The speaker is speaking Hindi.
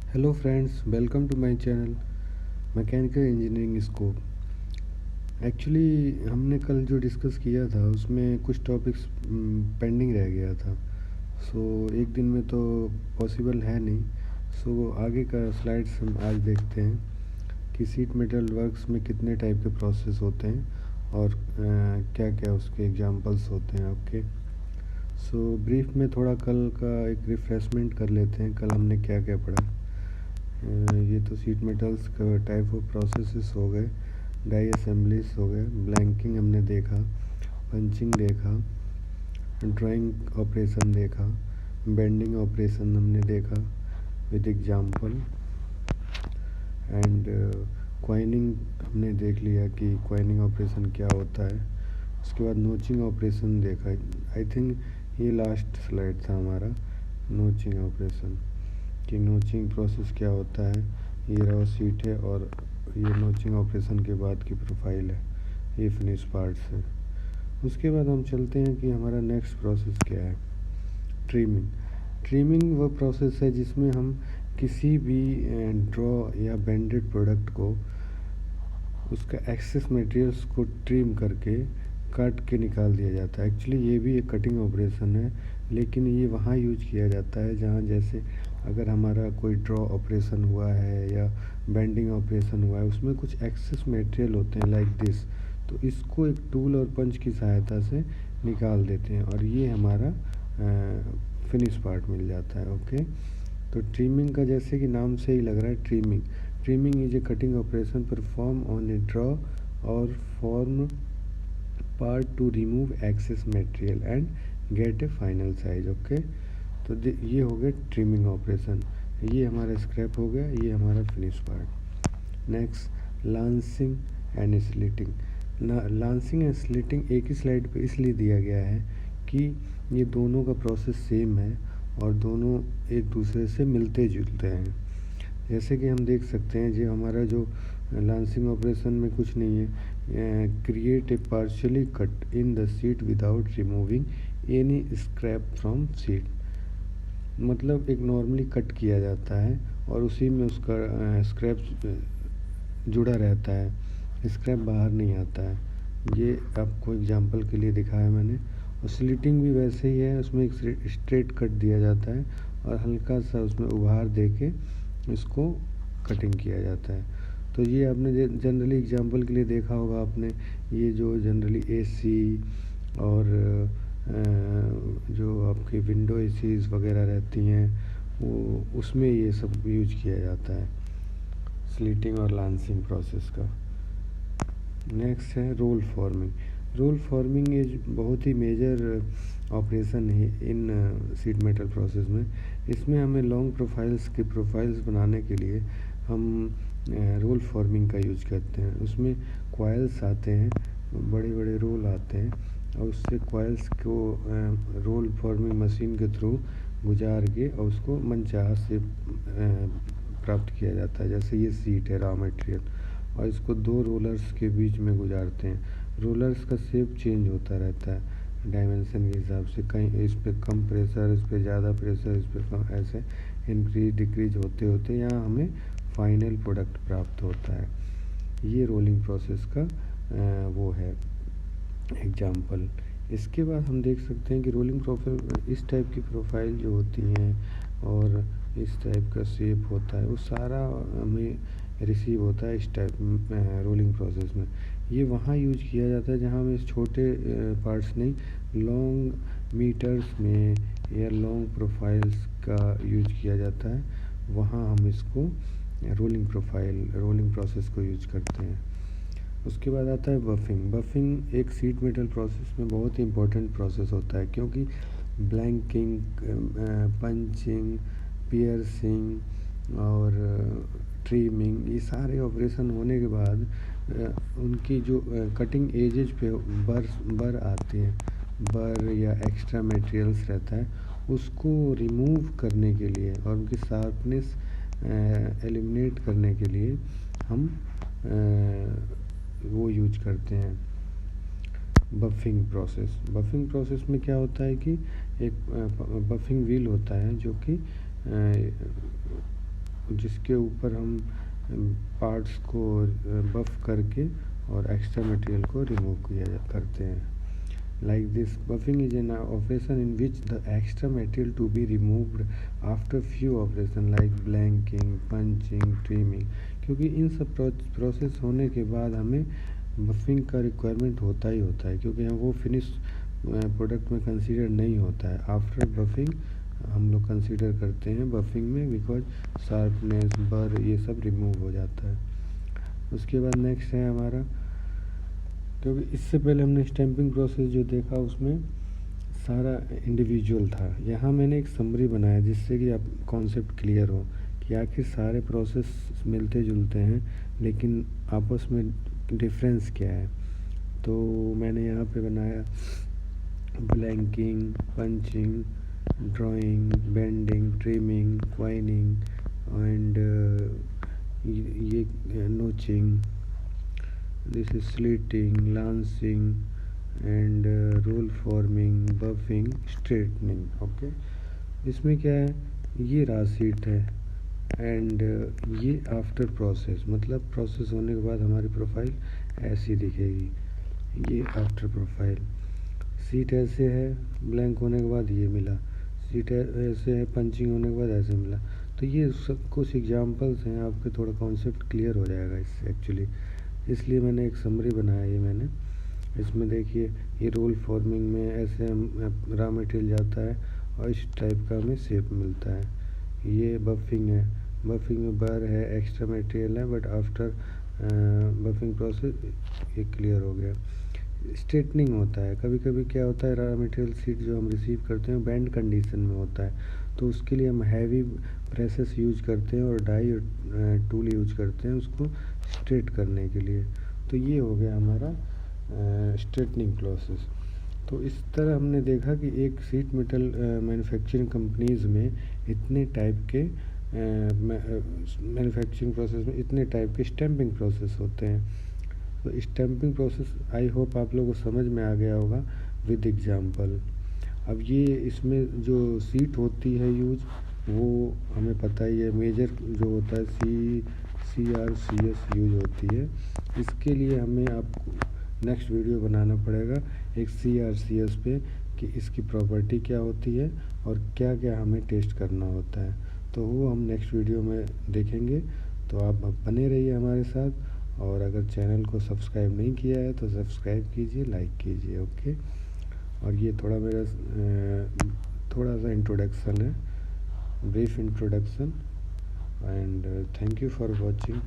Hello friends, welcome to my channel mechanical engineering scope. Actually हमने कल जो डिस्कस किया था उसमें कुछ टॉपिक्स पेंडिंग रह गया था। एक दिन में तो पॉसिबल है नहीं। आगे का स्लाइड्स हम आज देखते हैं कि सीट मेटल वर्क्स में कितने टाइप के प्रोसेस होते हैं और क्या क्या उसके एग्जांपल्स होते हैं। ओके, ब्रीफ में थोड़ा कल का एक रिफ्रेशमेंट कर लेते हैं। कल हमने क्या क्या पढ़ा। ये तो सीट मेटल्स का टाइप ऑफ प्रोसेसेस हो गए, डाई असेंबलीज हो गए, ब्लैंकिंग हमने देखा, पंचिंग देखा, ड्राइंग ऑपरेशन देखा, बेंडिंग ऑपरेशन हमने देखा विद एग्जांपल, एंड क्वाइनिंग हमने देख लिया कि क्वाइनिंग ऑपरेशन क्या होता है। उसके बाद नोचिंग ऑपरेशन देखा। आई थिंक ये लास्ट स्लाइड था हमारा, नोचिंग ऑपरेशन, कि नोचिंग प्रोसेस क्या होता है। ये रॉ सीट है और ये नोचिंग ऑपरेशन के बाद की प्रोफाइल है, ये फिनिश पार्ट्स है। उसके बाद हम चलते हैं कि हमारा नेक्स्ट प्रोसेस क्या है, ट्रिमिंग। ट्रिमिंग वो प्रोसेस है जिसमें हम किसी भी ड्रॉ या बेंडेड प्रोडक्ट को, उसका एक्सेस मटेरियल्स को ट्रिम करके काट के निकाल दिया जाता है। एक्चुअली ये भी एक कटिंग ऑपरेशन है, लेकिन ये वहाँ यूज किया जाता है जहाँ जैसे अगर हमारा कोई ड्रॉ ऑपरेशन हुआ है या बेंडिंग ऑपरेशन हुआ है, उसमें कुछ एक्सेस मटेरियल होते हैं लाइक दिस, तो इसको एक टूल और पंच की सहायता से निकाल देते हैं और ये हमारा फिनिश पार्ट मिल जाता है। ओके, तो ट्रिमिंग का जैसे कि नाम से ही लग रहा है, trimming trimming is a cutting operation perform on a draw or form part to remove excess material and get a final size. Okay, तो ये हो गया ट्रिमिंग ऑपरेशन। ये हमारा स्क्रैप हो गया, ये हमारा finish part. Next, lancing and slitting. Lancing and slitting एक ही स्लाइड पे इसलिए दिया गया है कि ये दोनों का प्रोसेस सेम है और दोनों एक दूसरे से मिलते जुलते हैं। जैसे कि हम देख सकते हैं, जो हमारा जो लांसिंग ऑपरेशन में कुछ नहीं है, create a partially cut in the seat without removing any scrap from seat. मतलब एक नॉर्मली कट किया जाता है और उसी में उसका स्क्रैप जुड़ा रहता है, स्क्रैप बाहर नहीं आता है। ये आपको एग्जांपल के लिए दिखाया मैंने। और स्लिटिंग भी वैसे ही है, उसमें एक स्ट्रेट कट दिया जाता है और हल्का सा उसमें उभार दे के इसको कटिंग किया जाता है। तो ये आपने जनरली एग्जांपल के लिए देखा होगा आपने, ये जो जनरली एसी और जो आपकी विंडो एसीज वगैरह रहती हैं, वो उसमें ये सब यूज किया जाता है, स्लिटिंग और लांसिंग प्रोसेस का। नेक्स्ट है roll forming. Roll forming is बहुत ही मेजर ऑपरेशन है इन सीट मेटल प्रोसेस में। इसमें हमें लॉन्ग प्रोफाइल्स बनाने के लिए हम रोल फॉर्मिंग का यूज करते हैं। उसमें कॉइल्स आते हैं, बड़े बड़े रोल आते हैं और उससे कॉइल्स को रोल फॉर्मिंग मशीन के थ्रू गुजार के और उसको मनचाहा से प्राप्त किया जाता है। जैसे ये सीट है रॉ मटेरियल और इसको दो रोलर्स के बीच में गुजारते हैं। रोलर्स का शेप चेंज होता रहता है डायमेंशन के हिसाब से, कहीं इस पर कम प्रेशर, इस पर ज़्यादा प्रेशर, इस पर कम, ऐसे इंक्रीज डिक्रीज होते होते यहाँ हमें फाइनल प्रोडक्ट प्राप्त होता है। ये रोलिंग प्रोसेस का वो है एग्जाम्पल। इसके बाद हम देख सकते हैं कि रोलिंग प्रोफाइल, इस टाइप की प्रोफाइल जो होती हैं और इस टाइप का शेप होता है, वो सारा हमें रिसीव होता है इस टाइप रोलिंग प्रोसेस में। ये वहाँ यूज किया जाता है जहाँ हमें छोटे पार्ट्स नहीं, लॉन्ग मीटर्स में या लॉन्ग प्रोफाइल्स का यूज किया जाता है, वहाँ हम इसको रोलिंग प्रोसेस को यूज करते हैं। उसके बाद आता है बफिंग। बफिंग एक सीट मेटल प्रोसेस में बहुत ही इम्पोर्टेंट प्रोसेस होता है, क्योंकि ब्लैंकिंग, पंचिंग, पियर्सिंग और ट्रिमिंग, ये सारे ऑपरेशन होने के बाद उनकी जो कटिंग एजेज पे बर आती हैं, बर या एक्स्ट्रा मटेरियल्स रहता है, उसको रिमूव करने के लिए और उनकी शार्पनेस एलिमिनेट करने के लिए हम वो यूज करते हैं बफिंग प्रोसेस। बफिंग प्रोसेस में क्या होता है कि एक बफिंग व्हील होता है जो कि जिसके ऊपर हम पार्ट्स को बफ़ करके और एक्स्ट्रा मटेरियल को रिमूव करते हैं. Like this, buffing is an operation in which the extra material to be removed after few operations like blanking, punching, trimming. क्योंकि इन सब प्रोसेस होने के बाद हमें बफिंग का रिक्वायरमेंट होता ही होता है, क्योंकि वो फिनिश प्रोडक्ट में कंसीडर नहीं होता है. आफ्टर बफिंग हम लोग कंसीडर करते हैं बफिंग में, बिकॉज शार्पनेस, बर, ये सब रिमूव हो जाता है. उसके बाद नेक्स्ट है हमारा, क्योंकि इससे पहले हमने स्टैंपिंग प्रोसेस जो देखा उसमें सारा इंडिविजुअल था. यहाँ मैंने एक समरी बनाया जिससे कि आप कॉन्सेप्ट क्लियर हो कि आखिर सारे प्रोसेस मिलते जुलते हैं लेकिन आपस में डिफरेंस क्या है. तो मैंने यहाँ पे बनाया blanking, punching, drawing, bending, trimming, coining and ये notching. This is slitting, lancing and roll forming, buffing, straightening. Okay, इसमें क्या है, ये रहा सीट है एंड ये आफ्टर प्रोसेस, मतलब प्रोसेस होने के बाद हमारी प्रोफाइल ऐसी दिखेगी. ये आफ्टर प्रोफाइल. सीट ऐसे है, ब्लैंक होने के बाद ये मिला. सीट ऐसे है, पंचिंग होने के बाद ऐसे मिला. तो ये सब कुछ एग्जांपल्स हैं, आपके थोड़ा कॉन्सेप्ट क्लियर हो जाएगा इससे एक्चुअली. इसलिए मैंने एक समरी बनाया. ये मैंने इसमें देखिए, ये रोल फॉर्मिंग में ऐसे रॉ मटेरियल जाता है और इस टाइप का हमें शेप मिलता है. ये बफिंग है, बफिंग में बर है, एक्स्ट्रा मटेरियल है, बट आफ्टर बफिंग प्रोसेस ये क्लियर हो गया. स्ट्रेटनिंग होता है, कभी कभी क्या होता है, रॉ मटेरियल सीट जो हम रिसीव करते हैं बैंड कंडीशन में होता है, तो उसके लिए हम हैवी प्रेसेस यूज करते हैं और डाई टूल यूज करते हैं उसको स्ट्रेट करने के लिए. तो ये हो गया हमारा स्ट्रेटनिंग प्रोसेस. तो इस तरह हमने देखा कि एक सीट मेटल मैन्युफैक्चरिंग कंपनीज़ में इतने टाइप के मैन्युफैक्चरिंग प्रोसेस में इतने टाइप के स्टैंपिंग प्रोसेस होते हैं. तो स्टैंपिंग प्रोसेस आई होप आप लोगों को समझ में आ गया होगा विद एग्जांपल. अब ये इसमें जो सीट होती है यूज, वो हमें पता ही है, मेजर जो होता है CRCS यूज होती है. इसके लिए हमें आपको नेक्स्ट वीडियो बनाना पड़ेगा एक CRCS पे कि इसकी प्रॉपर्टी क्या होती है और क्या क्या हमें टेस्ट करना होता है. तो वो हम नेक्स्ट वीडियो में देखेंगे. तो आप बने रहिए हमारे साथ, और अगर चैनल को सब्सक्राइब नहीं किया है तो सब्सक्राइब कीजिए, लाइक कीजिए. ओके, और ये थोड़ा मेरा थोड़ा सा इंट्रोडक्शन है, brief introduction, and thank you for watching.